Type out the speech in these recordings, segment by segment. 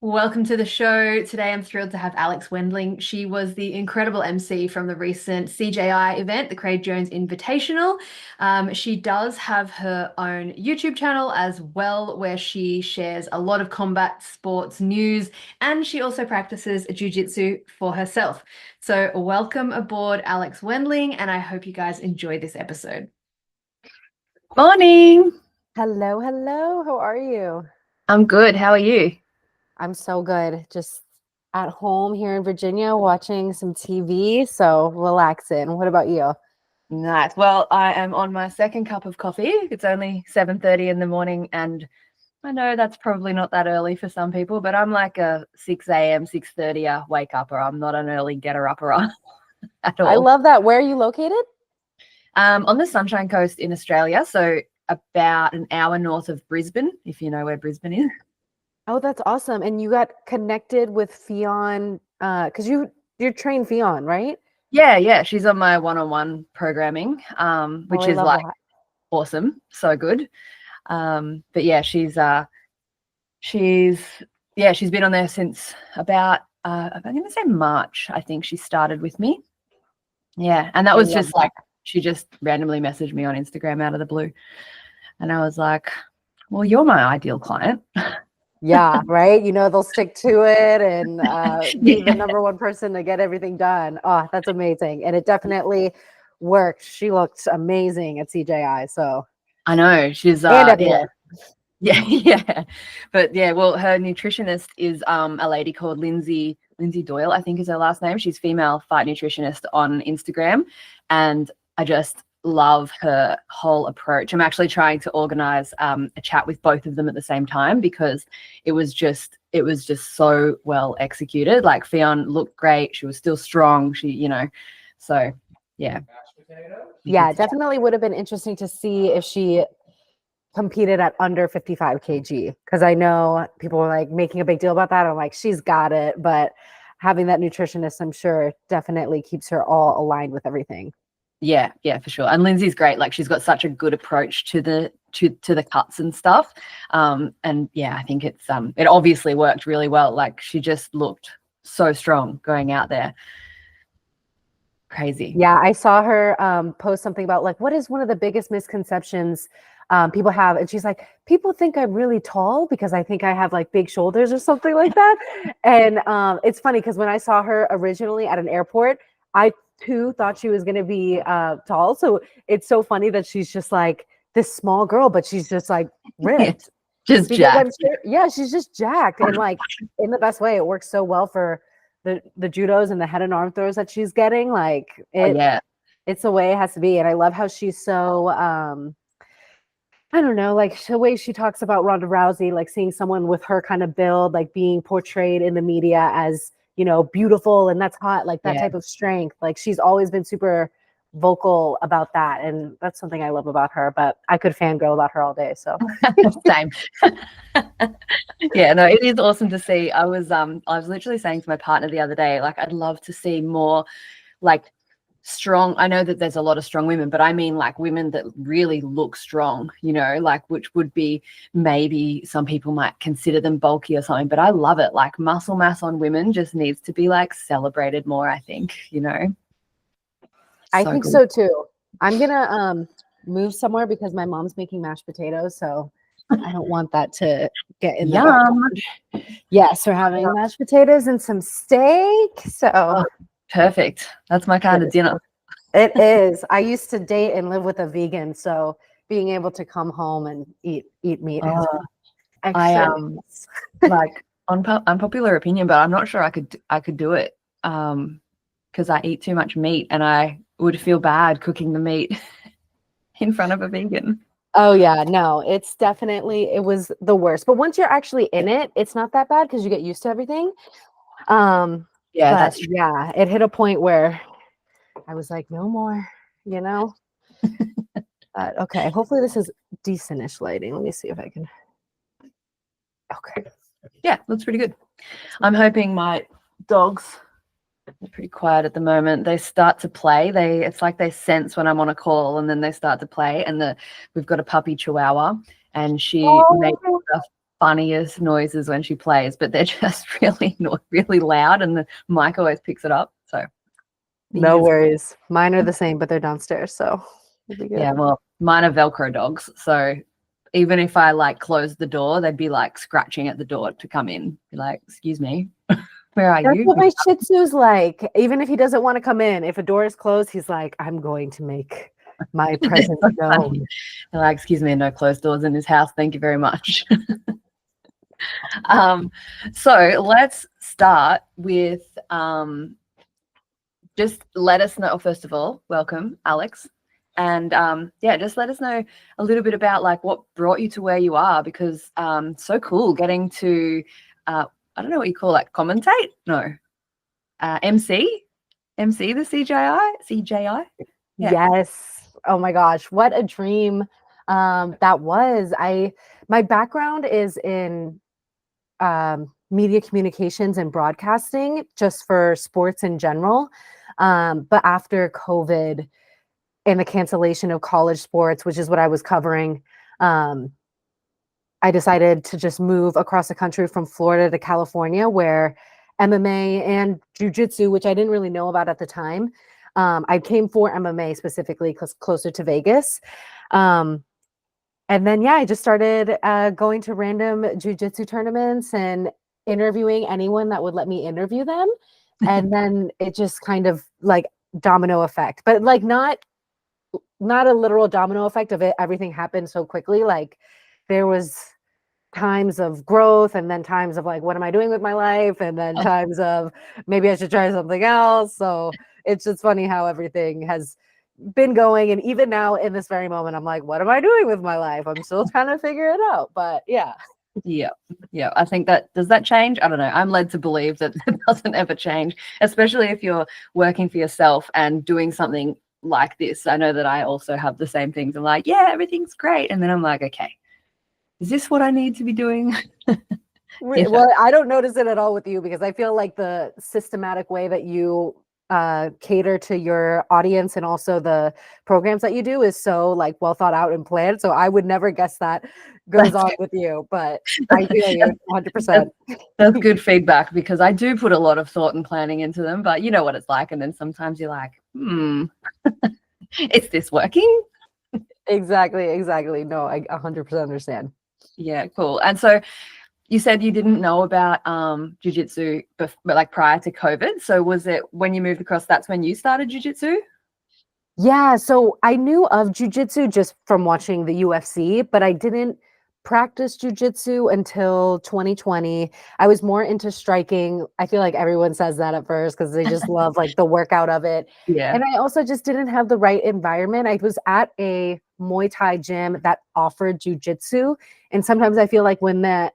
Welcome to the show. Today I'm thrilled to have Alex Wendling. She was the incredible MC from the recent CJI event, the Craig Jones Invitational. She does have her own YouTube channel as well, where she shares a lot of combat sports news, and she also practices Jiu-Jitsu for herself. So welcome aboard, Alex Wendling, and I hope you guys enjoy this episode. Morning. Hello, hello. How are you? I'm good. How are you? I'm so good. Just at home here in Virginia watching some TV, so relaxing. What about you? Nice. Well, I am on my second cup of coffee. It's only 7:30 in the morning, and I know that's probably not that early for some people, but I'm like a 6 a.m., 6:30 wake upper. I'm not an early getter upper at all. I love that. Where are you located? On the Sunshine Coast in Australia, so about an hour north of Brisbane, if you know where Brisbane is. Oh, that's awesome. And you got connected with Fionn because you're trained Fionn, right? Yeah. She's on my one-on-one programming, which I is love like that. awesome, so good. But yeah, she's been on there since about I'm gonna say March. I think she started with me. Yeah, and that I was love just that. like she just randomly messaged me on Instagram out of the blue, and I was like, "Well, you're my ideal client." Yeah, right. They'll stick to it and be the Yeah, number one person to get everything done. Oh, that's amazing. And it definitely worked. She looked amazing at CJI. So I know she's and yeah. everywhere. Yeah. But yeah, well, her nutritionist is a lady called Lindsay Doyle, I think is her last name. She's female fight nutritionist on Instagram, and I just love her whole approach. I'm actually trying to organize a chat with both of them at the same time because it was just so well executed. Like Fionn looked great, she was still strong, so yeah. Yeah, it definitely would have been interesting to see if she competed at under 55 kg because I know people were like making a big deal about that. I'm like, she's got it, but having that nutritionist, I'm sure, definitely keeps her all aligned with everything. Yeah, for sure. And Lindsay's great. Like she's got such a good approach to the cuts and stuff. And yeah, I think it obviously worked really well. Like she just looked so strong going out there. Crazy. Yeah, I saw her post something about like, what is one of the biggest misconceptions people have? And she's like, people think I'm really tall because I think I have like big shoulders or something like that. And it's funny because when I saw her originally at an airport, I too thought she was going to be tall. So it's so funny that she's just like this small girl, but she's just like ripped. Just Because I'm jacked. sure, yeah, she's just jacked and like in the best way. It works so well for the judos and the head and arm throws that she's getting. Like Yeah. it's the way it has to be. And I love how she's so I don't know, like the way she talks about Ronda Rousey, like seeing someone with her kind of build, like being portrayed in the media as, beautiful and that's hot, like that Yeah. type of strength. Like she's always been super vocal about that. And that's something I love about her, but I could fangirl about her all day. So Same. Yeah, no, it is awesome to see. I was literally saying to my partner the other day, like I'd love to see more like strong. I know that there's a lot of strong women, but I mean like women that really look strong, like which would be maybe some people might consider them bulky or something, but I love it. Like muscle mass on women just needs to be like celebrated more, I think. I So think good. so too. I'm gonna move somewhere because my mom's making mashed potatoes, so I don't want that to get in the Yum. background. Yes, we're having mashed potatoes and some steak. So Perfect. That's my kind of dinner. it is. I used to date and live with a vegan, so being able to come home and eat meat has been extra. Like unpopular opinion, but I'm not sure I could do it because I eat too much meat and I would feel bad cooking the meat in front of a vegan. Oh yeah, no, it was the worst. But once you're actually in it, it's not that bad because you get used to everything. Yeah, But that's true. yeah, it hit a point where I was like, no more, But okay, hopefully this is decentish lighting. Let me see if I can. Okay. Yeah, looks pretty good. I'm hoping my dogs are pretty quiet at the moment. They start to play. It's like they sense when I'm on a call and then they start to play. And we've got a puppy chihuahua and she makes stuff funniest noises when she plays, but they're just really loud, and the mic always picks it up. So No worries. Mine are the same, but they're downstairs, so we'll be good. yeah, well, mine are Velcro dogs, so even if I like close the door, they'd be like scratching at the door to come in. Be like, excuse me, where are That's you? what my Shih Tzu's like. Even if he doesn't want to come in, if a door is closed, he's like, I'm going to make my presence known. They're like, excuse me, no closed doors in this house. Thank you very much. So let's start with just let us know, first of all, welcome, Alex. And yeah, just let us know a little bit about like what brought you to where you are, because so cool getting to, I don't know what you call that, commentate? No. MC the CJI? Yeah. Yes. Oh my gosh, what a dream that was. My background is in media communications and broadcasting, just for sports in general. But after COVID and the cancellation of college sports, which is what I was covering, I decided to just move across the country from Florida to California, where MMA and Jiu-Jitsu, which I didn't really know about at the time. I came for MMA specifically because closer to Vegas. And then, yeah, I just started going to random Jiu-Jitsu tournaments and interviewing anyone that would let me interview them. And then it just kind of like domino effect, but like not a literal domino effect of it. Everything happened so quickly. Like there was times of growth, and then times of like, what am I doing with my life? And then times of maybe I should try something else. So it's just funny how everything has been going. And even now in this very moment, I'm like, what am I doing with my life? I'm still trying to figure it out. But yeah. Yeah. I think does that change? I don't know. I'm led to believe that it doesn't ever change, especially if you're working for yourself and doing something like this. I know that I also have the same things. I'm like, yeah, everything's great. And then I'm like, okay, is this what I need to be doing? Yeah. Well, I don't notice it at all with you, because I feel like the systematic way that you cater to your audience and also the programs that you do is so like well thought out and planned. So I would never guess that goes on with you, but I feel you 100%. That's good feedback, because I do put a lot of thought and planning into them, but you know what it's like. And then sometimes you're like, is this working? Exactly. No, I 100% understand. Yeah, cool. And so you said you didn't know about jiu-jitsu but like prior to COVID. So was it when you moved across, that's when you started jiu-jitsu? Yeah, so I knew of jiu-jitsu just from watching the UFC, but I didn't practice jiu-jitsu until 2020. I was more into striking. I feel like everyone says that at first because they just love like the workout of it. Yeah. And I also just didn't have the right environment. I was at a Muay Thai gym that offered jiu-jitsu, and sometimes I feel like when that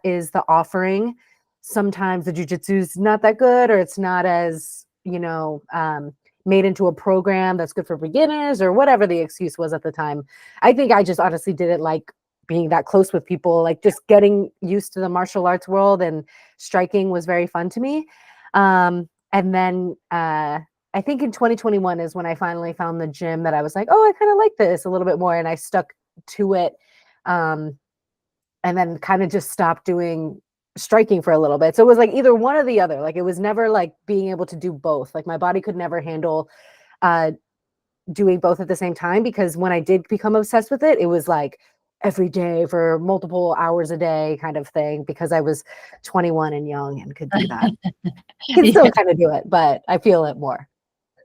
is the offering, sometimes the jiu-jitsu is not that good, or it's not as, made into a program that's good for beginners, or whatever the excuse was at the time. I think I just honestly didn't like being that close with people. Like just getting used to the martial arts world and striking was very fun to me. And then I think in 2021 is when I finally found the gym that I was like, oh, I kind of like this a little bit more. And I stuck to it. And then kind of just stopped doing striking for a little bit. So it was like either one or the other. Like it was never like being able to do both. Like my body could never handle doing both at the same time, because when I did become obsessed with it, it was like every day for multiple hours a day kind of thing, because I was 21 and young and could do that. Can still kind of do it, but I feel it more.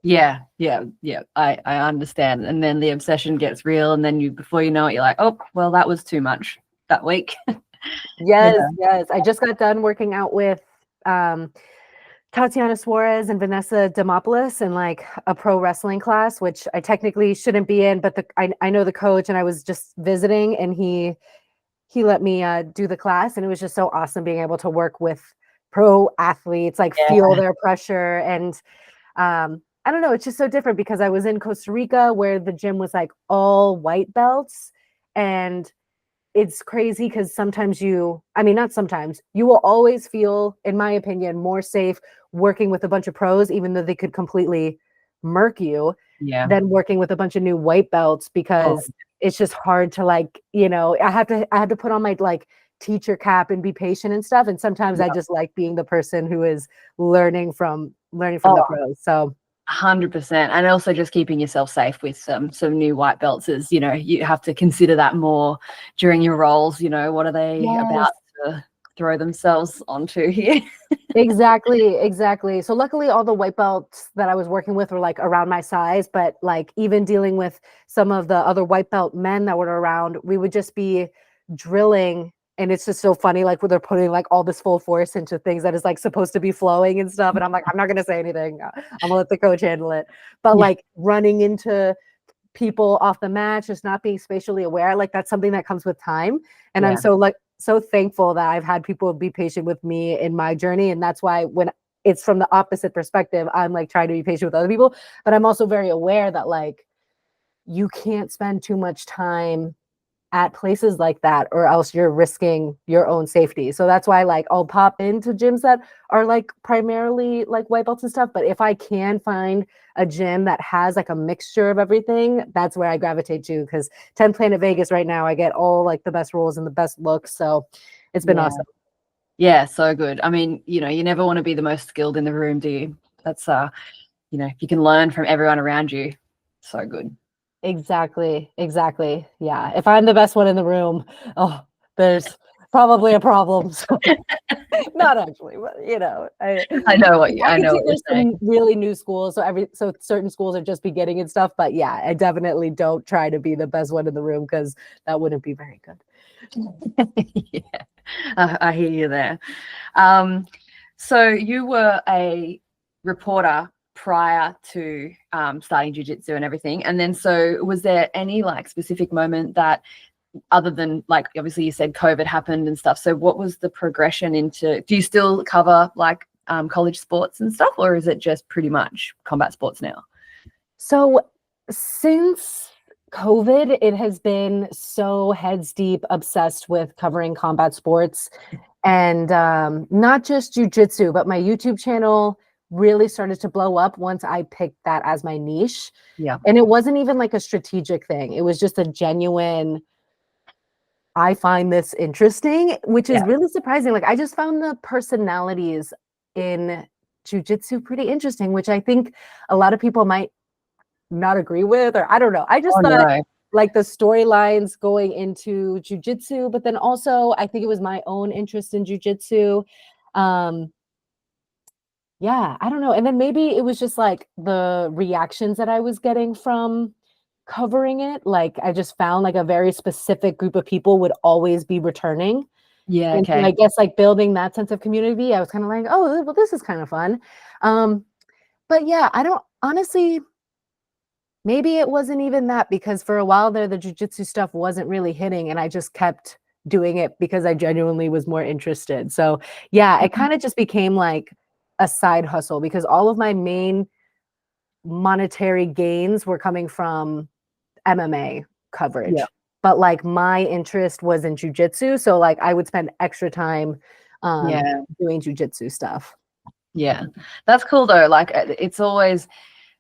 Yeah. I understand. And then the obsession gets real, and then before you know it, you're like, oh, well, that was too much that week. Yes. I just got done working out with Tatiana Suarez and Vanessa Demopoulos in like a pro wrestling class, which I technically shouldn't be in, but I know the coach, and I was just visiting, and he let me do the class, and it was just so awesome being able to work with pro athletes, like feel their pressure. And I don't know, it's just so different because I was in Costa Rica where the gym was like all white belts, and it's crazy because not sometimes, you will always feel, in my opinion, more safe working with a bunch of pros, even though they could completely murk you, than working with a bunch of new white belts, because it's just hard to like, I had to put on my like teacher cap and be patient and stuff. And sometimes I Yeah. just like being the person who is learning from the Oh, pros. So 100%. And also just keeping yourself safe with some new white belts is, you know, you have to consider that more during your roles. You know, what are they yes. about to throw themselves onto here? Exactly. So luckily all the white belts that I was working with were like around my size, but like even dealing with some of the other white belt men that were around, we would just be drilling, and it's just so funny like where they're putting like all this full force into things that is like supposed to be flowing and stuff, and I'm like, I'm not going to say anything. I'm going to let the coach handle it. But Yeah. like running into people off the mat, just not being spatially aware, like that's something that comes with time. And I'm Yeah. so thankful that I've had people be patient with me in my journey. And that's why when it's from the opposite perspective, I'm like trying to be patient with other people, but I'm also very aware that like you can't spend too much time at places like that or else you're risking your own safety. So that's why like I'll pop into gyms that are like primarily like white belts and stuff, but if I can find a gym that has like a mixture of everything, that's where I gravitate to, because 10 Planet Vegas right now I get all like the best rolls and the best looks, so it's been Yeah. awesome. Yeah, so good. I mean, you know, you never want to be the most skilled in the room, do you? That's you know, if you can learn from everyone around you, so good. Exactly. Yeah, if I'm the best one in the room, oh, there's probably a problem. So not actually, but you know, I know what I I can know see what you're there's saying. some really new schools, so certain schools are just beginning and stuff. But yeah, I definitely don't try to be the best one in the room because that wouldn't be very good. Yeah, I hear you there. So you were a reporter prior to starting jiu-jitsu and everything, and then so was there any like specific moment that, other than like obviously you said COVID happened and stuff, so what was the progression into, do you still cover like college sports and stuff, or is it just pretty much combat sports now? So since COVID, it has been so heads deep obsessed with covering combat sports, and not just jujitsu, but my YouTube channel really started to blow up once I picked that as my niche. Yeah. And it wasn't even like a strategic thing. It was just a genuine, I find this interesting, which is Yeah. really surprising. Like I just found the personalities in jujitsu pretty interesting, which I think a lot of people might not agree with, or I don't know. I Oh just thought no. like the storylines going into jujitsu, but then also I think it was my own interest in jujitsu. Um, yeah, I don't know. And then maybe it was just like the reactions that I was getting from covering it. Like I just found like a very specific group of people would always be returning. Yeah, And so okay. I guess like building that sense of community, I was kind of like, oh, well, this is kind of fun. Um, but yeah, I don't honestly, maybe it wasn't even that, because for a while there, the jujitsu stuff wasn't really hitting, and I just kept doing it because I genuinely was more interested. So yeah, it kind of just became like a side hustle, because all of my main monetary gains were coming from MMA Yeah. coverage. But like my interest was in jujitsu. So like I would spend extra time Yeah. doing jujitsu stuff. Yeah. That's cool though. Like it's always,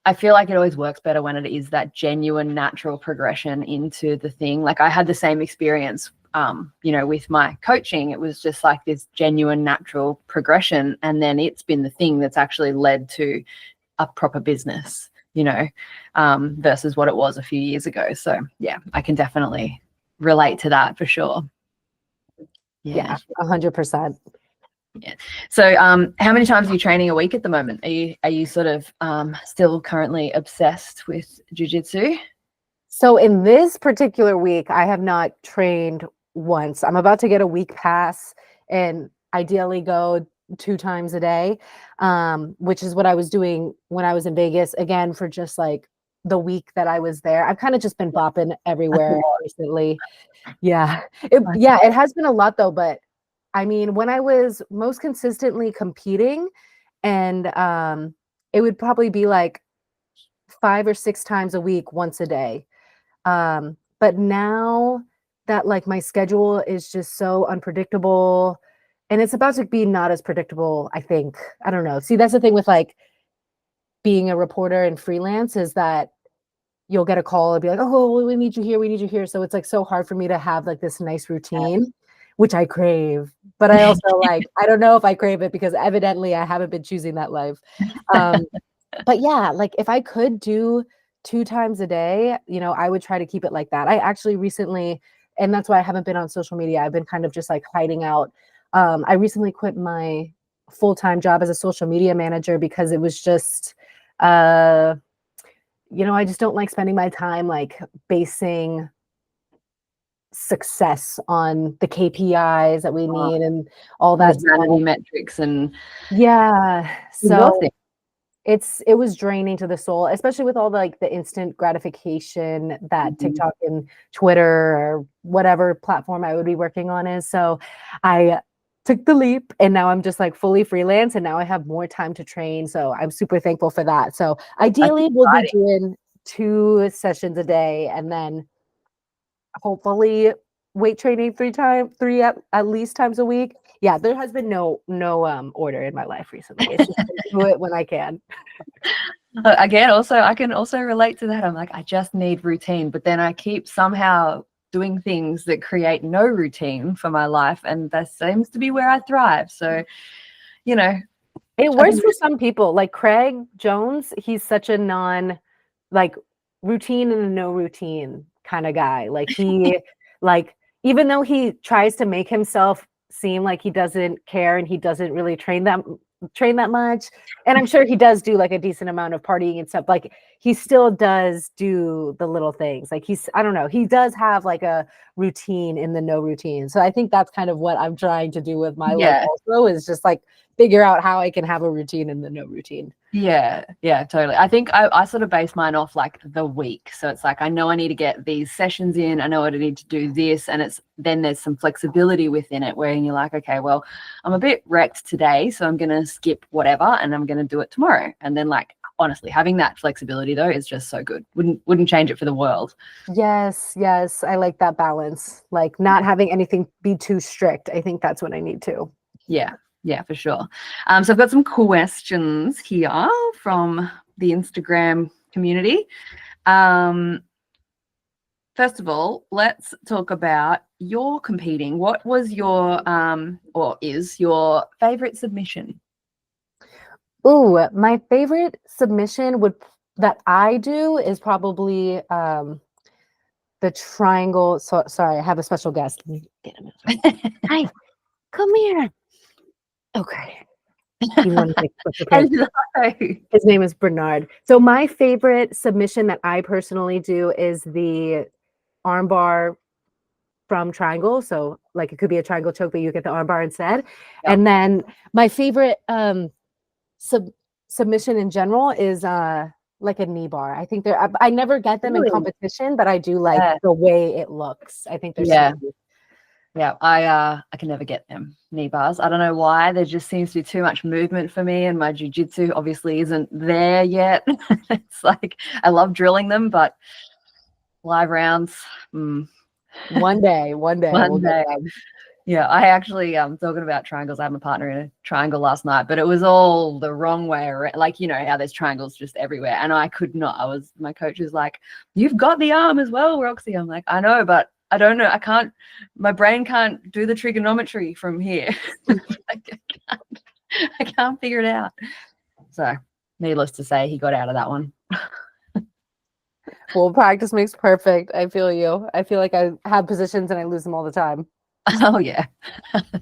I feel like it always works better when it is that genuine natural progression into the thing. Like I had the same experience, you know, with my coaching. It was just like this genuine natural progression, and then it's been the thing that's actually led to a proper business, you know, versus what it was a few years ago. So yeah, I can definitely relate to that for sure. Yeah, Yeah. 100%. Yeah. So how many times are you training a week at the moment? Are you sort of still currently obsessed with jiu-jitsu? So in this particular week, I have not trained once. I'm about to get a week pass and ideally go 2 times a day, which is what I was doing when I was in Vegas, again, for just like the week that I was there. I've kind of just been bopping That's a everywhere lot. recently. Yeah. That's Yeah, it has been a lot though, but I mean, when I was most consistently competing, and it would probably be like 5 or 6 times a week, once a day. But now that like my schedule is just so unpredictable, and it's about to be not as predictable, I think. I don't know. See, that's the thing with like being a reporter and freelance, is that you'll get a call and be like, oh, well, we need you here, we need you here. So it's like so hard for me to have like this nice routine which I crave. But I also like, I don't know if I crave it because evidently I haven't been choosing that life. But yeah, like if I could do 2 times a day, you know, I would try to keep it like that. I actually recently, and that's why I haven't been on social media. I've been kind of just like hiding out. I recently quit my full-time job as a social media manager because it was just, you know, I just don't like spending my time like basing success on the KPIs that we need and all that Those vanity stuff. metrics and Yeah. So exhausting. it was draining to the soul, especially with all the instant gratification that TikTok and Twitter or whatever platform I would be working on is. So I took the leap and now I'm just like fully freelance and now I have more time to train. So I'm super thankful for that. So ideally we'll be doing 2 sessions a day and then hopefully weight training three at least times a week. Yeah, there has been no order in my life recently. It's just do it when I can. Again, also I can also relate to that. I'm like, I just need routine, but then I keep somehow doing things that create no routine for my life, and that seems to be where I thrive. So, you know, it works for some people. Like Craig Jones, he's such a like routine and no routine kind of guy. Like he like even though he tries to make himself seem like he doesn't care and he doesn't really train that much, and I'm sure he does do like a decent amount of partying and stuff, like he still does do the little things. Like I don't know, he does have like a routine in the no routine. So I think that's kind of what I'm trying to do with my life also, is just like figure out how I can have a routine in the no routine. Yeah, totally. I think I sort of base mine off like the week. So it's like I know I need to get these sessions in. I know I need to do this, and it's then there's some flexibility within it where you're like, okay, well, I'm a bit wrecked today, so I'm gonna skip whatever and I'm gonna do it tomorrow. And then like honestly, having that flexibility though is just so good. Wouldn't change it for the world. Yes, I like that balance. Like not having anything be too strict. I think that's what I need to. Yeah, for sure. So I've got some questions here from the Instagram community. First of all, let's talk about your competing. What was your or is your favorite submission? Ooh, my favorite submission that I do is probably the triangle. So sorry, I have a special guest. Let me get him. Hi, come here. Okay. His name is Bernard. So my favorite submission that I personally do is the armbar from triangle. So like it could be a triangle choke, but you get the armbar instead. Yep. And then my favorite submission in general is like a knee bar. I think I never get them in competition, but I do like the way it looks. I think they're so cute. Yeah, I can never get them knee bars. I don't know why. There just seems to be too much movement for me, and my jiu-jitsu obviously isn't there yet. It's like I love drilling them, but live rounds. One day. We'll get them. Yeah, I actually talking about triangles. I had my partner in a triangle last night, but it was all the wrong way around. Like, you know how there's triangles just everywhere, and I could not. My coach was like, "You've got the arm as well, Roxy." I'm like, "I know, but I don't know. I can't. My brain can't do the trigonometry from here. Like, I can't figure it out." So, needless to say, he got out of that one. Well, practice makes perfect. I feel you. I feel like I have positions and I lose them all the time. Oh yeah,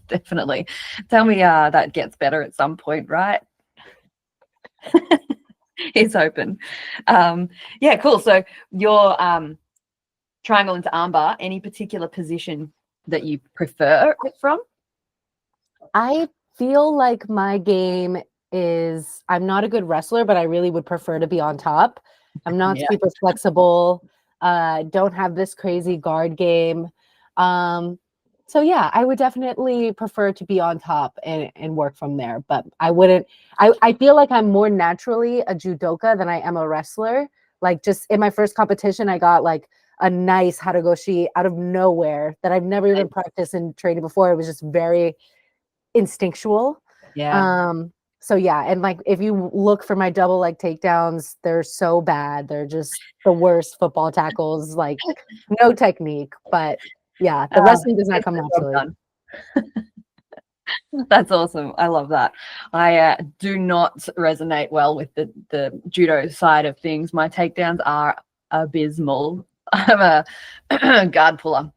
definitely. Tell me that gets better at some point, right? It's open. Yeah, cool. So your triangle into armbar, any particular position that you prefer it from? I feel like my game is, I'm not a good wrestler, but I really would prefer to be on top. I'm not super flexible. Don't have this crazy guard game. So yeah, I would definitely prefer to be on top and work from there. But I feel like I'm more naturally a judoka than I am a wrestler. Like just in my first competition, I got like a nice haragoshi out of nowhere that I've never even practiced in training before. It was just very instinctual. So yeah, and like if you look for my double leg takedowns, they're so bad. They're just the worst football tackles, like no technique. But yeah, the wrestling does not come naturally. That's awesome. I love that. I do not resonate well with the judo side of things. My takedowns are abysmal. I'm a guard puller.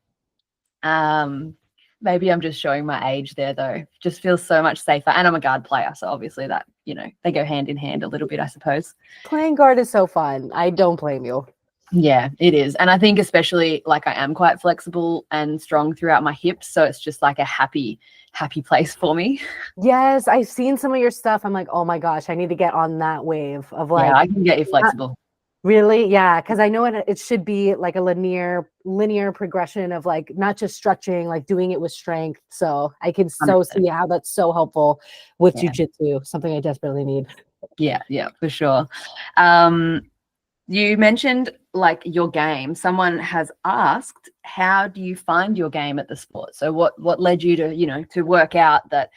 Maybe I'm just showing my age there, though. Just feels so much safer. And I'm a guard player, so obviously that, they go hand in hand a little bit, I suppose. Playing guard is so fun. I don't blame you. Yeah, it is. And I think especially like I am quite flexible and strong throughout my hips. So it's just like a happy place for me. Yes, I've seen some of your stuff. I'm like, oh my gosh, I need to get on that wave of like. Yeah, I can get you flexible. Really? Yeah, because I know it should be like a linear progression of like not just stretching, like doing it with strength. So I can so 100%. see how that's so helpful with Yeah. jujitsu, something I desperately need. Yeah, for sure. You mentioned like your game. Someone has asked, how do you find your game at the sport? So what led you to, to work out that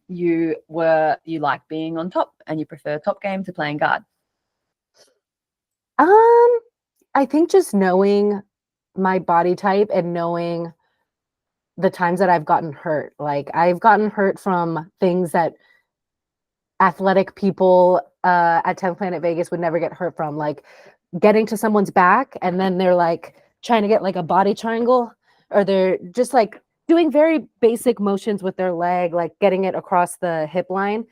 you like being on top and you prefer top game to playing guard? I think just knowing my body type and knowing the times that I've gotten hurt. Like I've gotten hurt from things that athletic people at 10th Planet Vegas would never get hurt from, like getting to someone's back and then they're like trying to get like a body triangle, or they're just like doing very basic motions with their leg, like getting it across the hip line.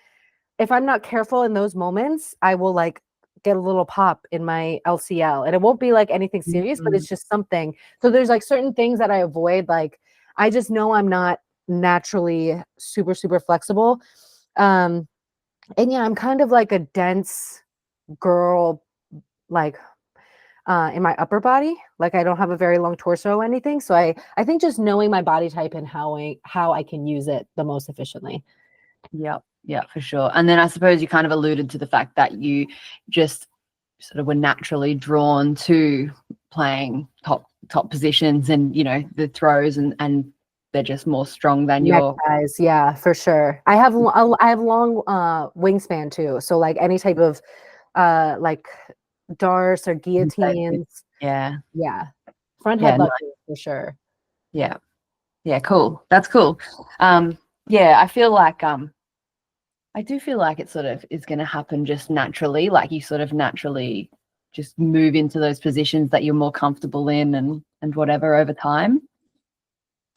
If I'm not careful in those moments, I will like get a little pop in my LCL, and it won't be like anything serious, but it's just something. So there's like certain things that I avoid. Like I just know I'm not naturally super, super flexible. And yeah, I'm kind of like a dense girl, like in my upper body. Like I don't have a very long torso or anything. So I think just knowing my body type and how I can use it the most efficiently. Yeah, for sure. And then I suppose you kind of alluded to the fact that you just sort of were naturally drawn to playing top positions and, the throws and they're just more strong than your guys. Yeah, for sure. I have long wingspan too. So like any type of like darts or guillotines. Yeah. Front headlock for sure. Yeah, cool. That's cool. Yeah, I feel like I do feel like it sort of is going to happen just naturally. Like you sort of naturally just move into those positions that you're more comfortable in and whatever over time.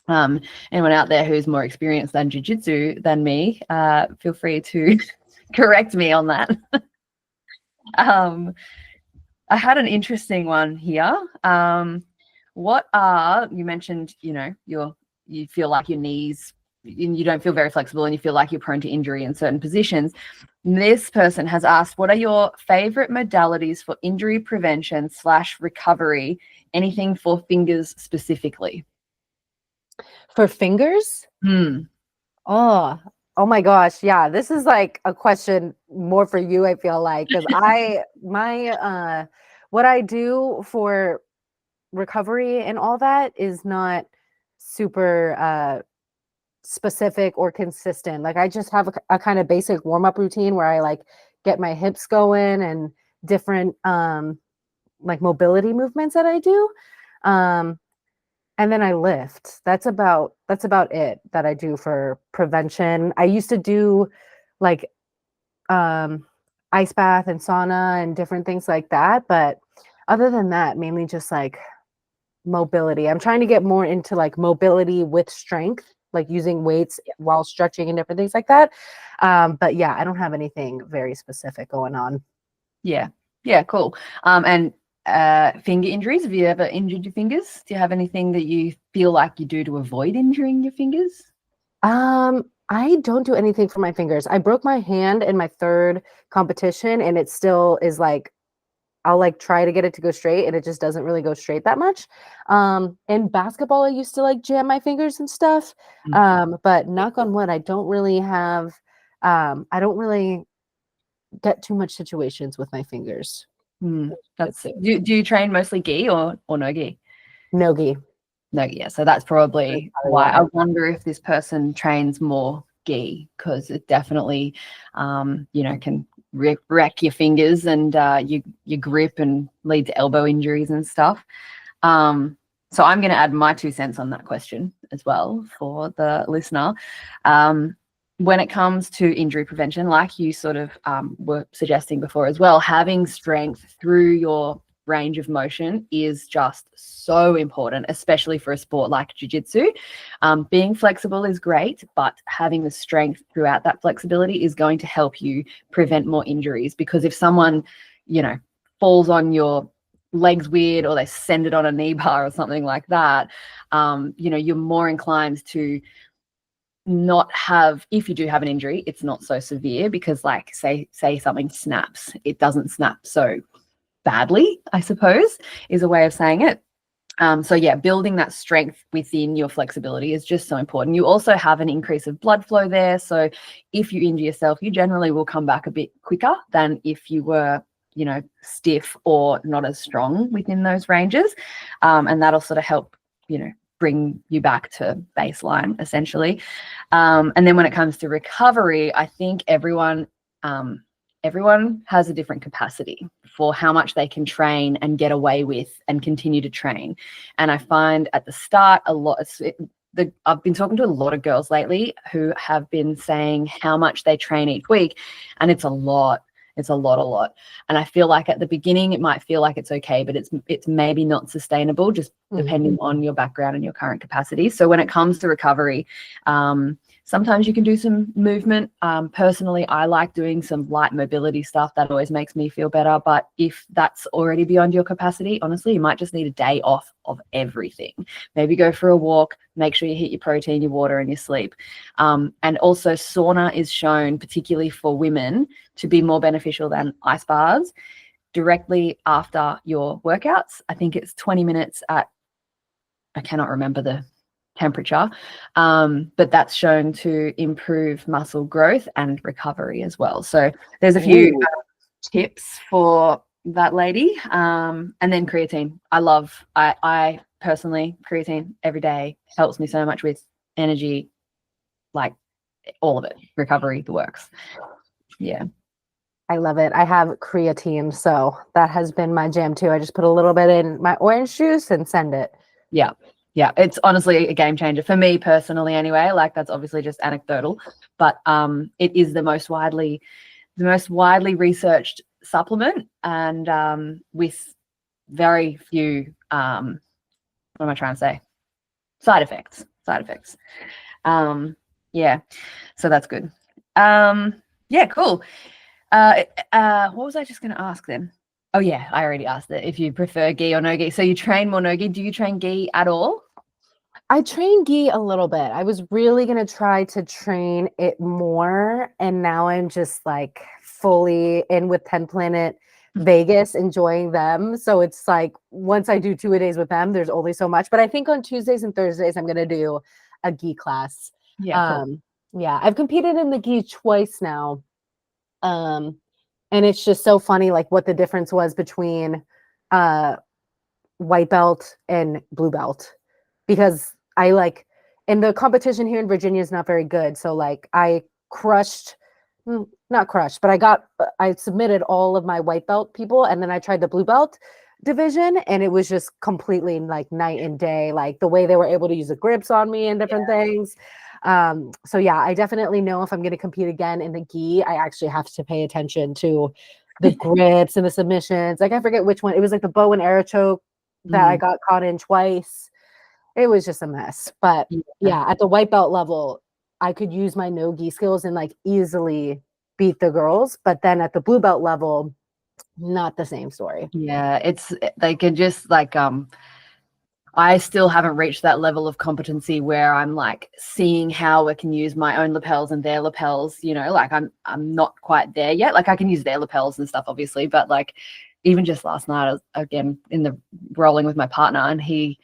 Anyone out there who's more experienced than jiu-jitsu than me, feel free to correct me on that. I had an interesting one here. You mentioned, you feel like your knees, you don't feel very flexible and you feel like you're prone to injury in certain positions. This person has asked, what are your favorite modalities for injury prevention / recovery? Anything for fingers specifically? For fingers? Oh my gosh. Yeah. This is like a question more for you, I feel like, because what I do for recovery and all that is not super specific or consistent. Like I just have a kind of basic warm-up routine where I like get my hips going and different like mobility movements that I do. And then I lift. That's about it that I do for prevention. I used to do like ice bath and sauna and different things like that, but other than that, mainly just like mobility. I'm trying to get more into like mobility with strength, like using weights while stretching and different things like that. But yeah, I don't have anything very specific going on. Yeah, cool. And finger injuries, have you ever injured your fingers? Do you have anything that you feel like you do to avoid injuring your fingers? I don't do anything for my fingers. I broke my hand in my third competition and it still is like, I'll like try to get it to go straight and it just doesn't really go straight that much. In basketball, I used to like jam my fingers and stuff. But knock on wood, I don't really get too much situations with my fingers. That's do you train mostly gi or no gi? No gi. No, yeah. So that's probably why. I wonder if this person trains more gi, because it definitely, can wreck your fingers and your grip and lead to elbow injuries and stuff. So I'm going to add my 2 cents on that question as well for the listener. When it comes to injury prevention, like you sort of were suggesting before as well, having strength through your range of motion is just so important, especially for a sport like jiu-jitsu. Being flexible is great, but having the strength throughout that flexibility is going to help you prevent more injuries, because if someone, falls on your legs weird, or they send it on a knee bar or something like that, you're more inclined to not have, if you do have an injury, it's not so severe, because like say something snaps, it doesn't snap so badly, I suppose, is a way of saying it. So yeah, building that strength within your flexibility is just so important. You also have an increase of blood flow there. So if you injure yourself, you generally will come back a bit quicker than if you were, stiff or not as strong within those ranges. And that'll sort of help, bring you back to baseline essentially. And then when it comes to recovery, I think everyone has a different capacity for how much they can train and get away with and continue to train. And I find at the start I've been talking to a lot of girls lately who have been saying how much they train each week, and it's a lot. It's a lot. And I feel like at the beginning it might feel like it's okay, but it's maybe not sustainable, just depending on your background and your current capacity. So when it comes to recovery, sometimes you can do some movement. Personally, I like doing some light mobility stuff. That always makes me feel better. But if that's already beyond your capacity, honestly, you might just need a day off of everything. Maybe go for a walk, make sure you hit your protein, your water, and your sleep. And also sauna is shown, particularly for women, to be more beneficial than ice baths directly after your workouts. I think it's 20 minutes at, I cannot remember the temperature, but that's shown to improve muscle growth and recovery as well. So there's a few tips for that lady. And then creatine. I personally, creatine every day helps me so much with energy, like all of it, recovery, the works. Yeah. I love it. I have creatine, so that has been my jam too. I just put a little bit in my orange juice and send it. Yeah. Yeah, it's honestly a game changer for me personally anyway. Like, that's obviously just anecdotal, but it is the most widely researched supplement, and with very few what am I trying to say? Side effects. Yeah. So that's good. Yeah, cool. What was I just going to ask then? Oh yeah, I already asked it. If you prefer gi or no gi. So you train more no gi. Do you train gi at all? I train gi a little bit. I was really going to try to train it more. And now I'm just like fully in with 10 Planet Vegas, enjoying them. So it's like, once I do 2-a-days with them, there's only so much. But I think on Tuesdays and Thursdays, I'm going to do a gi class. Yeah. Cool. Yeah, I've competed in the gi twice now. And it's just so funny, like what the difference was between white belt and blue belt, because I like, and the competition here in Virginia is not very good. So like I not crushed, but I submitted all of my white belt people, and then I tried the blue belt division, and it was just completely like night and day, like the way they were able to use the grips on me and different things. So yeah, I definitely know if I'm going to compete again in the gi, I actually have to pay attention to the grips and the submissions. Like I forget which one. It was like the bow and arrow choke that I got caught in twice. It was just a mess. But yeah, at the white belt level, I could use my no gi skills and like easily beat the girls. But then at the blue belt level, not the same story. Yeah, it's they can just like I still haven't reached that level of competency where I'm like seeing how I can use my own lapels and their lapels, like I'm not quite there yet. Like I can use their lapels and stuff, obviously, but like even just last night, I was again in the rolling with my partner, and he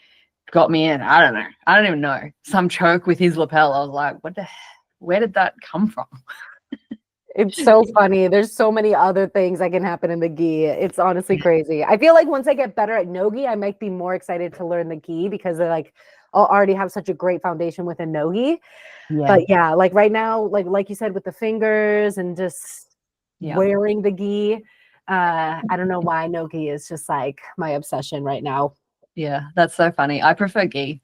got me in. I don't even know, some choke with his lapel. I was like, where did that come from? It's so funny. There's so many other things that can happen in the gi. It's honestly crazy. I feel like once I get better at no-gi, I might be more excited to learn the gi, because they're like, I'll already have such a great foundation with a no-gi. Yeah. But yeah, like right now, like you said, with the fingers and just wearing the gi, I don't know why no-gi is just like my obsession right now. Yeah, that's so funny. I prefer gi,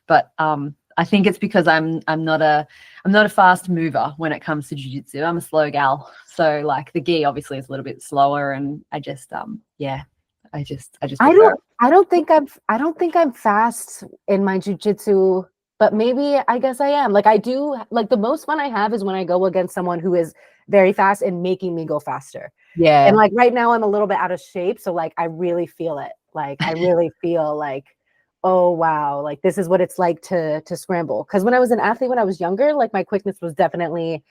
but I think it's because I'm not a fast mover when it comes to jiu-jitsu. I'm a slow gal. So like the gi obviously is a little bit slower, and I just yeah, I just prefer it. I don't think I'm fast in my jujitsu, but maybe I guess I am. Like I do like the most fun I have is when I go against someone who is very fast and making me go faster. And Yeah. like right now I'm a little bit out of shape, so like I really feel it. Like I really feel like, oh wow, like this is what it's like to scramble. Because when I was an athlete when I was younger, like my quickness was definitely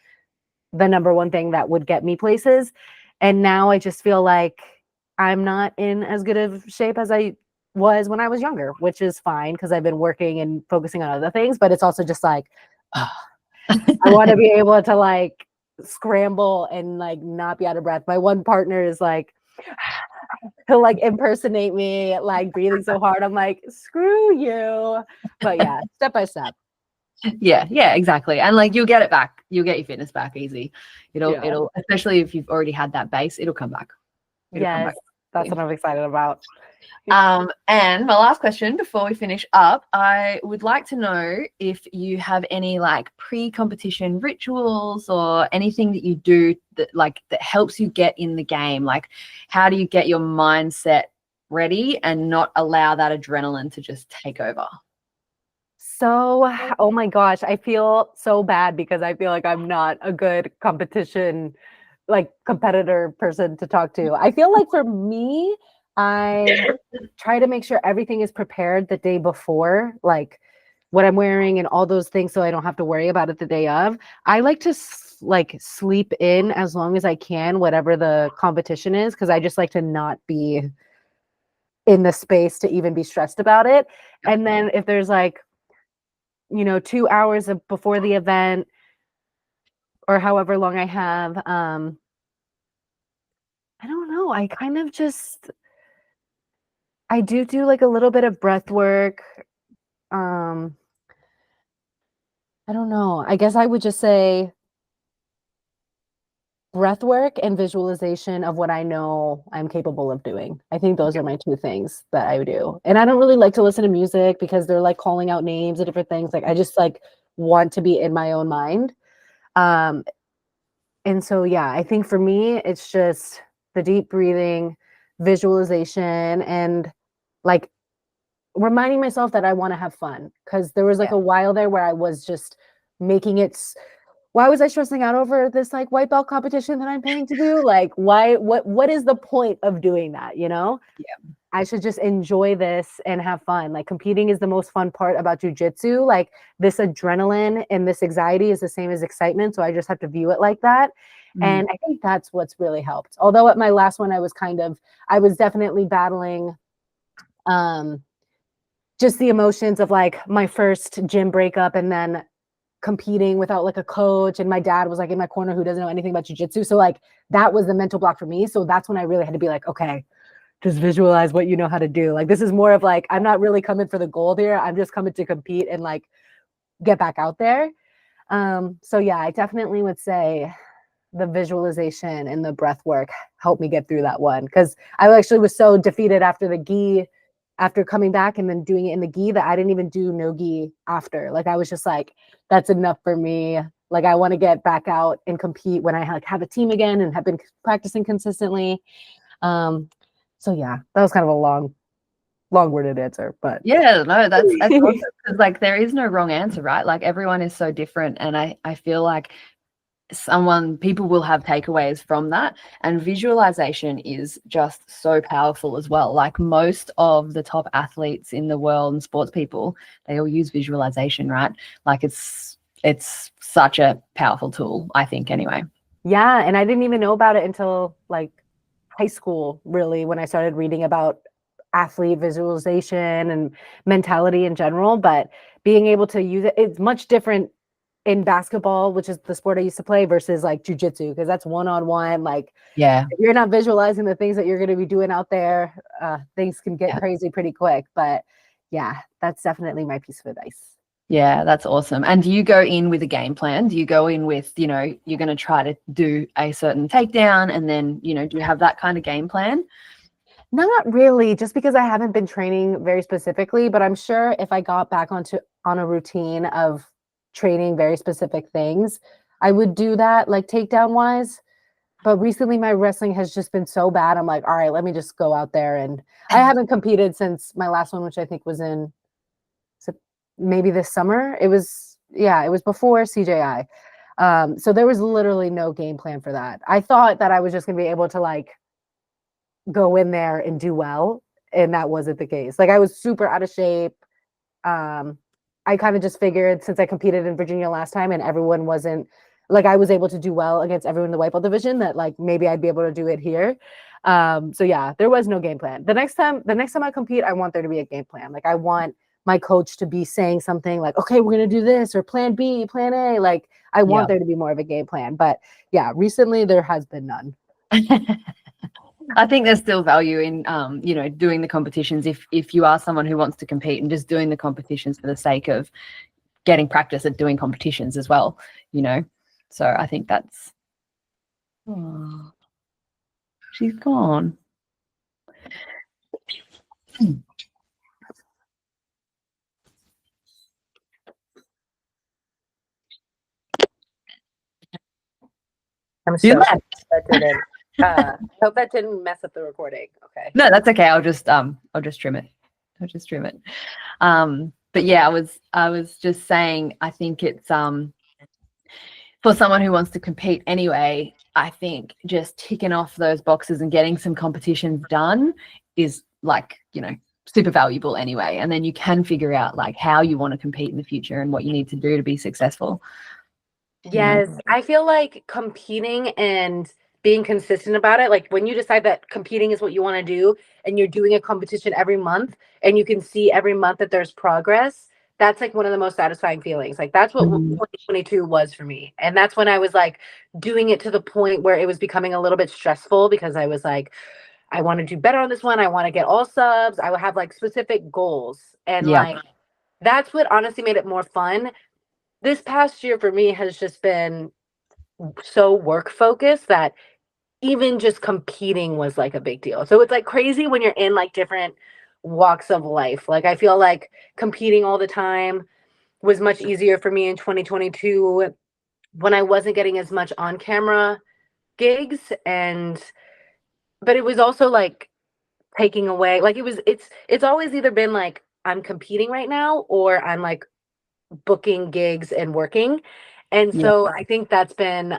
the number one thing that would get me places. And now I just feel like I'm not in as good of shape as I was when I was younger, which is fine because I've been working and focusing on other things. But it's also just like, I want to be able to like scramble and like not be out of breath. My one partner is like, he'll like impersonate me, like breathing so hard. I'm like, screw you. But yeah, step by step. Yeah, exactly. And like you'll get it back. You'll get your fitness back easy. Yeah. It'll especially if you've already had that base, it'll come back. It'll come Yes, back. that's what I'm excited about. And my last question before we finish up, I would like to know if you have any like pre-competition rituals or anything that you do that helps you get in the game. Like, how do you get your mindset ready and not allow that adrenaline to just take over? So, oh my gosh, I feel so bad because I feel like I'm not a good competition, like competitor person to talk to. I feel like for me, I try to make sure everything is prepared the day before, like what I'm wearing and all those things, so I don't have to worry about it the day of. I like to like sleep in as long as I can, whatever the competition is, because I just like to not be in the space to even be stressed about it. And then if there's like 2 hours before the event or however long I have, I don't know. I kind of just, I do like a little bit of breath work. Um, I don't know. I guess I would just say breath work and visualization of what I know I'm capable of doing. I think those are my two things that I would do. And I don't really like to listen to music because they're like calling out names and different things. Like I just like want to be in my own mind. Um, And so, yeah, I think for me, it's just the deep breathing, visualization, and like reminding myself that I want to have fun. Because there was like a while there where I was just making it. Why was I stressing out over this like white belt competition that I'm paying to do? Like, why? What is the point of doing that? Yeah. I should just enjoy this and have fun. Like competing is the most fun part about jujitsu. Like this adrenaline and this anxiety is the same as excitement. So I just have to view it like that. And I think that's what's really helped. Although at my last one, I was definitely battling just the emotions of like my first gym breakup and then competing without like a coach. And my dad was like in my corner who doesn't know anything about jujitsu. So like that was the mental block for me. So that's when I really had to be like, okay, just visualize what you know how to do. Like this is more of like, I'm not really coming for the gold here. I'm just coming to compete and like get back out there. So yeah, I definitely would say the visualization and the breath work helped me get through that one. Cause I actually was so defeated after the gi, after coming back and then doing it in the gi, that I didn't even do no gi after. Like I was just like, that's enough for me. Like I want to get back out and compete when I have a team again and have been practicing consistently. So yeah, that was kind of a long-worded answer, but Yeah, no, that's awesome. Because like there is no wrong answer, right? Like everyone is so different. And I feel like people will have takeaways from that. And visualization is just so powerful as well. Like most of the top athletes in the world and sports people, they all use visualization, right? Like it's such a powerful tool, I think, anyway. yeah, and I didn't even know about it until like high school, really, when I started reading about athlete visualization and mentality in general. But being able to use it, it's much different in basketball, which is the sport I used to play, versus like jujitsu, because that's one-on-one. Like Yeah. if you're not visualizing the things that you're going to be doing out there, things can get crazy pretty quick. But yeah, that's definitely my piece of advice. Yeah, that's awesome. And do you go in with a game plan? Do you go in with, you're going to try to do a certain takedown and then, do you have that kind of game plan? Not really, just because I haven't been training very specifically, but I'm sure if I got back on a routine of training very specific things, I would do that, like takedown wise. But recently my wrestling has just been so bad. I'm like, all right, let me just go out there. And I haven't competed since my last one, which I think was in maybe this summer. It was before CJI. So there was literally no game plan for that. I thought that I was just gonna be able to like go in there and do well, and that wasn't the case. Like I was super out of shape. I kind of just figured since I competed in Virginia last time and everyone wasn't like I was able to do well against everyone in the white belt division that like maybe I'd be able to do it here. So yeah, there was no game plan. The next time I compete, I want there to be a game plan. Like I want my coach to be saying something like, okay, we're gonna do this or plan B, plan A. Like I want there to be more of a game plan. But yeah, recently there has been none. I think there's still value in doing the competitions if you are someone who wants to compete and just doing the competitions for the sake of getting practice at doing competitions as well, So I think that's she's gone. I'm so that didn't hope that didn't mess up the recording. Okay. No, that's okay. I'll just trim it. But yeah, I was just saying I think it's for someone who wants to compete anyway, I think just ticking off those boxes and getting some competitions done is like, super valuable anyway. And then you can figure out like how you want to compete in the future and what you need to do to be successful. Yes, I feel like competing and being consistent about it, like when you decide that competing is what you want to do and you're doing a competition every month and you can see every month that there's progress, that's like one of the most satisfying feelings. Like that's what 2022 was for me. And that's when I was like doing it to the point where it was becoming a little bit stressful because I was like, I want to do better on this one. I want to get all subs. I would have like specific goals. And like that's what honestly made it more fun. This past year for me has just been so work focused that even just competing was like a big deal. So it's like crazy when you're in like different walks of life. Like I feel like competing all the time was much easier for me in 2022 when I wasn't getting as much on camera gigs but it was also like taking away like it's always either been like I'm competing right now or I'm like booking gigs and working. And so I think that's been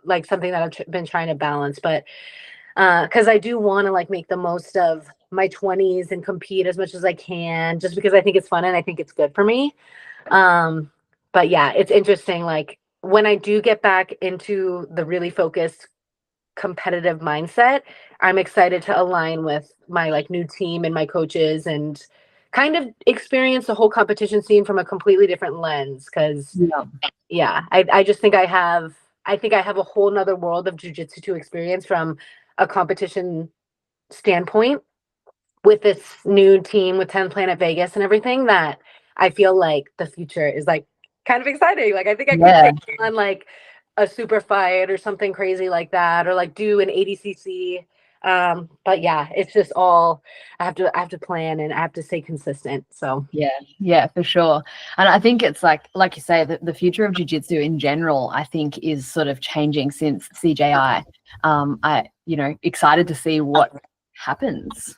like something that I've been trying to balance. But because I do want to like make the most of my 20s and compete as much as I can, just because I think it's fun and I think it's good for me. But yeah, it's interesting. Like when I do get back into the really focused competitive mindset, I'm excited to align with my like new team and my coaches and kind of experience the whole competition scene from a completely different lens. Because I just think I have a whole nother world of jujitsu to experience from a competition standpoint with this new team with 10 Planet Vegas and everything that I feel like the future is like kind of exciting. Like I think I could take on like a super fight or something crazy like that, or like do an ADCC. But yeah, it's just all I have to plan and I have to stay consistent. So yeah, for sure. And I think it's like you say, the future of jiu-jitsu in general, I think is sort of changing since CJI. Excited to see what happens,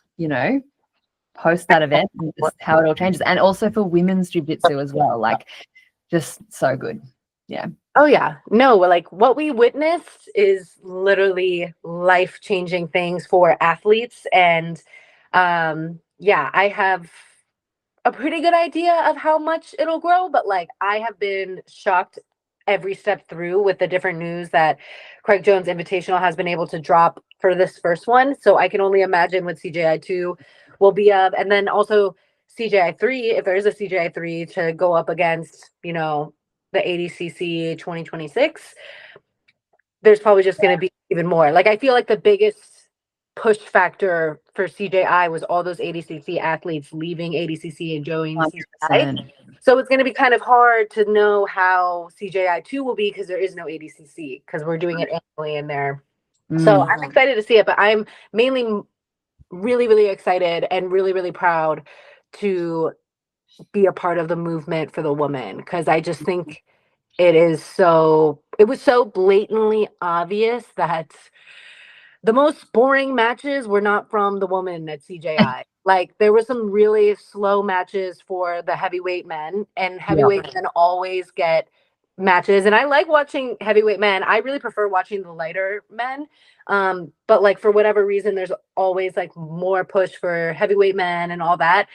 post that event and just how it all changes. And also for women's jiu-jitsu as well, like just so good. Yeah. Oh yeah. No, like what we witnessed is literally life-changing things for athletes. And I have a pretty good idea of how much it'll grow, but like I have been shocked every step through with the different news that Craig Jones Invitational has been able to drop for this first one. So I can only imagine what CJI 2 will be of. And then also CJI 3, if there is a CJI 3 to go up against, the ADCC 2026, there's probably just going to be even more. Like I feel like the biggest push factor for CJI was all those ADCC athletes leaving ADCC and joining CJI. So it's going to be kind of hard to know how CJI 2 will be because there is no ADCC because we're doing it annually in there. So I'm excited to see it, but I'm mainly really, really excited and really, really proud to be a part of the movement for the woman, because I just think it was so blatantly obvious that the most boring matches were not from the woman at CJI. Like, there were some really slow matches for the heavyweight men, and Yeah. heavyweight men always get matches. And I like watching heavyweight men. I really prefer watching the lighter men. But like, for whatever reason, there's always like more push for heavyweight men and all that.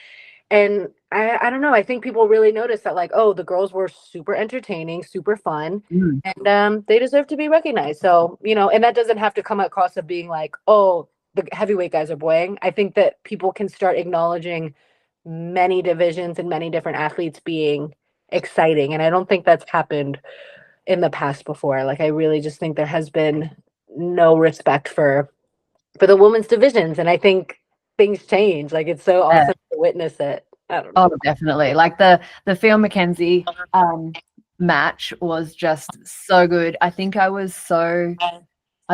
And I don't know. I think people really noticed that, like, oh, the girls were super entertaining, super fun, Mm. and they deserve to be recognized. So, and that doesn't have to come at cost of being like, oh, the heavyweight guys are boring. I think that people can start acknowledging many divisions and many different athletes being exciting. And I don't think that's happened in the past before. Like, I really just think there has been no respect for the women's divisions. And I think things change. Like, it's so Yeah. awesome to witness it. I don't know. Oh, definitely. Like the Phil McKenzie match was just so good. I think I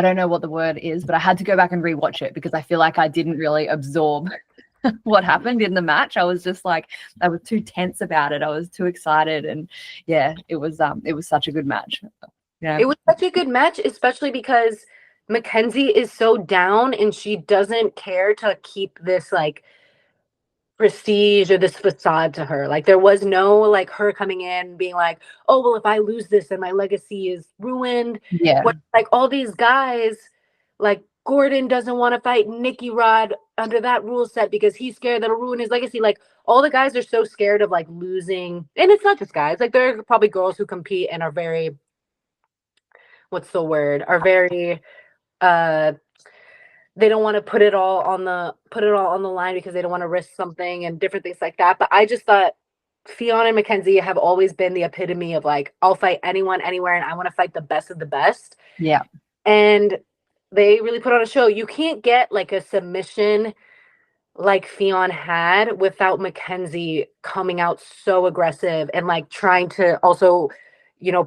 don't know what the word is, but I had to go back and rewatch it because I feel like I didn't really absorb what happened in the match. I was just like, I was too tense about it. I was too excited, and yeah, it was such a good match. Yeah. It was such a good match, especially because Mackenzie is so down and she doesn't care to keep this like prestige or this facade to her. Like, there was no like her coming in being like, oh, well, if I lose this, then my legacy is ruined. Yeah. Like, all these guys, like Gordon doesn't want to fight Nicky Rod under that rule set because he's scared that'll ruin his legacy. Like, all the guys are so scared of like losing. And it's not just guys. Like, there are probably girls who compete and are very, what's the word? Are very they don't want to put it all on the line because they don't want to risk something and different things like that. But I just thought Fionn and Mackenzie have always been the epitome of like, I'll fight anyone, anywhere, and I want to fight the best of the best. Yeah. And they really put on a show. You can't get like a submission like Fionn had without Mackenzie coming out so aggressive and like trying to also,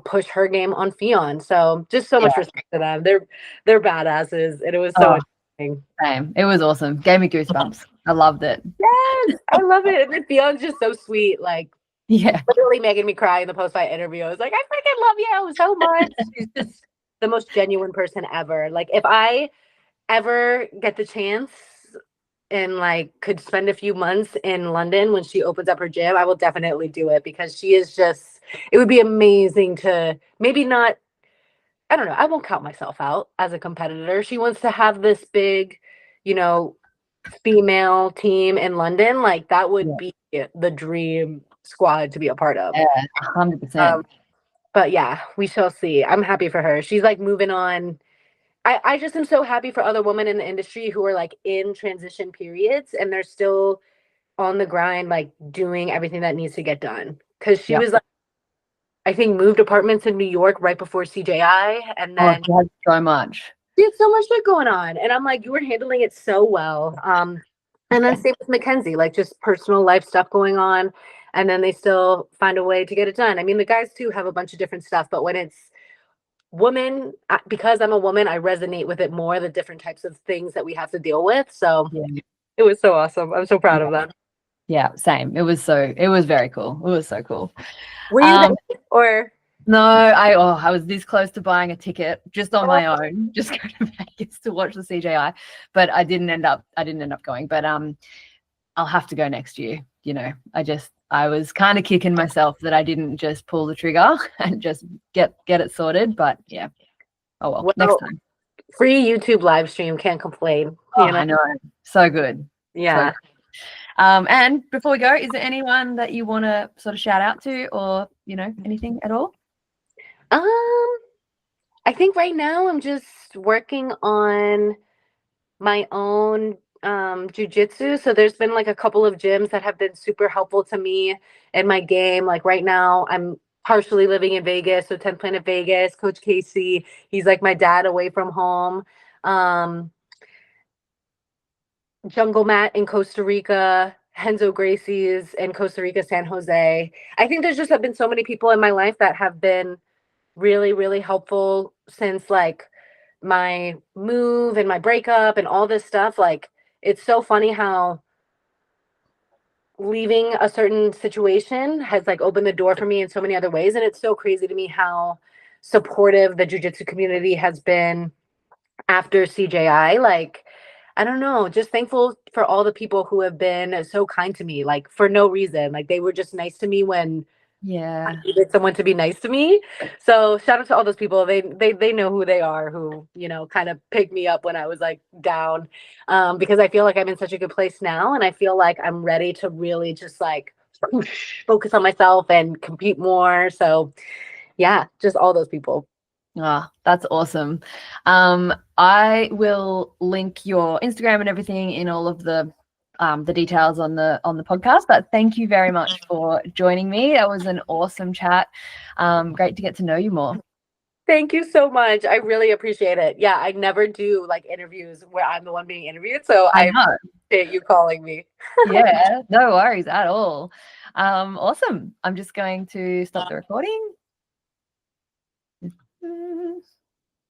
push her game on Fionn. So just so much respect to them. They're badasses, and it was so interesting. Same. It was awesome. Gave me goosebumps. I loved it. Yes, I love it. And then Fionn's just so sweet. Like, Yeah. literally making me cry in the post-fight interview. I was like, I freaking love you so much. She's just the most genuine person ever. Like, if I ever get the chance and like could spend a few months in London when she opens up her gym, I will definitely do it, because she is just, it would be amazing to maybe not, I don't know, I won't count myself out as a competitor. She wants to have this big, female team in London. Like, that would be the dream squad to be a part of. Yeah, 100%. But yeah, we shall see. I'm happy for her. She's like moving on. I just am so happy for other women in the industry who are like in transition periods and they're still on the grind, like doing everything that needs to get done. Because she was like, I think, moved apartments in New York right before CJI, and then she had so much. She had so much shit going on, and I'm like, you were handling it so well. And then same with Mackenzie, like just personal life stuff going on, and then they still find a way to get it done. I mean, the guys too have a bunch of different stuff, but when it's women, because I'm a woman, I resonate with it more, the different types of things that we have to deal with. So it was so awesome. I'm so proud of them. Yeah, same. It was very cool. It was so cool. Were you there, or? No, I was this close to buying a ticket just on my own, just go to Vegas to watch the CJI, but I didn't end up going. But I'll have to go next year. I was kind of kicking myself that I didn't just pull the trigger and just get it sorted. But yeah. Oh well, next time. Free YouTube live stream, can't complain. I know. So good. Yeah. So good. And before we go, is there anyone that you want to sort of shout out to, or anything at all? I think right now I'm just working on my own jiujitsu. So there's been like a couple of gyms that have been super helpful to me in my game. Like, right now I'm partially living in Vegas, so 10th Planet Vegas, Coach Casey, he's like my dad away from home. Jungle Mat in Costa Rica, Henzo Gracie's in Costa Rica, San Jose. I think there's just have been so many people in my life that have been really, really helpful since like my move and my breakup and all this stuff. Like, it's so funny how leaving a certain situation has like opened the door for me in so many other ways. And it's so crazy to me how supportive the jujitsu community has been after CJI. Like, I don't know, just thankful for all the people who have been so kind to me, like for no reason. Like they were just nice to me when I Yeah. needed someone to be nice to me. So shout out to all those people. They know who they are, who, you know, kind of picked me up when I was like down. Because I feel like I'm in such a good place now, and I feel like I'm ready to really just like focus on myself and compete more. So yeah, just all those people. Ah, that's awesome. I will link your Instagram and everything in all of the details on the podcast. But thank you very much for joining me. That was an awesome chat. Great to get to know you more. Thank you so much. I really appreciate it. Yeah, I never do like interviews where I'm the one being interviewed. So I I know. appreciate you calling me. Yeah, no worries at all. Awesome. I'm just going to stop the recording.